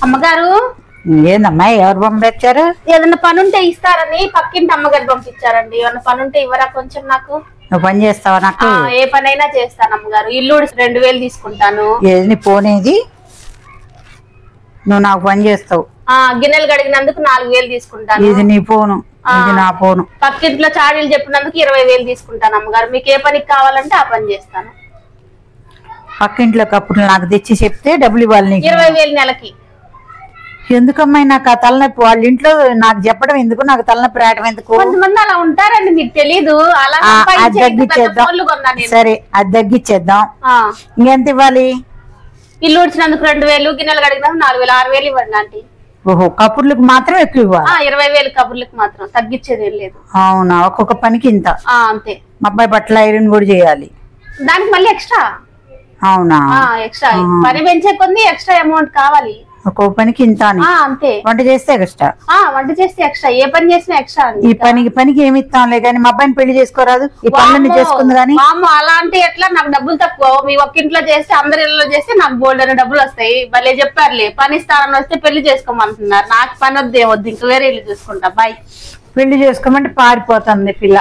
అమ్మగారు ఏందమ్మా ఎవరు పంపించారు? ఏదన్నా పని ఉంటే ఇస్తారని పక్కింటి అమ్మగారు పంపించారండి. ఏమన్నా పని ఉంటే ఇవ్వరా కొంచెం నాకు? నువ్వు పని చేస్తావా? నాకు ఏ పనైనా చేస్తాను అమ్మగారు. ఇల్లు 2000 తీసుకుంటాను. ఏది నీ పోనేది? నువ్వు నాకు పని చేస్తావు. గిన్నెలు కడిగినందుకు 4000 తీసుకుంటాను. ఇది నీ ఫోను, ఇది నా ఫోను. పక్కింట్లో చాడీలు చెప్పినందుకు 20000 తీసుకుంటాను అమ్మగారు. మీకు ఏ పనికి కావాలంటే ఆ పని చేస్తాను. పక్కింట్లో కప్పులు నాకు తెచ్చి చెప్తే డబ్బులు ఇవ్వాలి నీకు. 20000 నెలకి. ఎందుకమ్మా నాకు ఆ తలనొప్పి? వాళ్ళ ఇంట్లో నాకు చెప్పడం ఎందుకు? నాకు తలనొప్పి రావడం ఎందుకు? కొంతమంది అలా ఉంటారండి, మీకు తెలీదు. అలా అది తగ్గించేద్దాం. సరే అది తగ్గించేద్దాం. ఇంకెంత ఇవ్వాలి? ఇల్లు ఉడిచినందుకు 2000, గిన్నెలు కడిగినందుకు 4000, 6000 ఇవ్వండి ఆంటీ. ఓహో, కప్పుర్లకు మాత్రం ఎక్కువ ఇవ్వాలి? 20000 కబుర్లకు మాత్రం, తగ్గించేది ఏం లేదు. అవునా? ఒక్కొక్క పనికి ఇంత? అంతే. మా అబ్బాయి బట్టల ఐరన్ కూడా చేయాలి, దానికి మళ్ళీ ఎక్స్ట్రా. అవునా? ఎక్స్ట్రా పని పెంచే కొద్ది ఎక్స్ట్రా అమౌంట్ కావాలి. ఒక్కొక్క పనికి ఇంత? అంతే. వంట చేస్తే ఎక్స్ట్రా? వంట చేస్తే ఎక్స్ట్రా, ఏ పని చేసినా ఎక్స్ట్రా. ఈ పనికి ఏమి ఇస్తాంలే కానీ మా అబ్బాయిని పెళ్లి చేసుకోరాదు? ఈ పనులన్నీ చేసుకుంది కానీ. అలా అంటే ఎట్లా? నాకు డబ్బులు తక్కువ. మీ ఒక్కింట్లో చేస్తే అందరి ఇళ్ళలో చేస్తే నాకు బోల్డ్ అనే డబ్బులు వస్తాయి. భలే చెప్పారులే. పని ఇస్తానని వస్తే పెళ్లి చేసుకోమంటున్నారు. నాకు పని వద్దు, ఏమొద్దు, ఇంక వేరే ఇల్లు చూసుకుంటా. బాయ్. పెళ్లి చేసుకోమంటే పారిపోతుంది పిల్ల.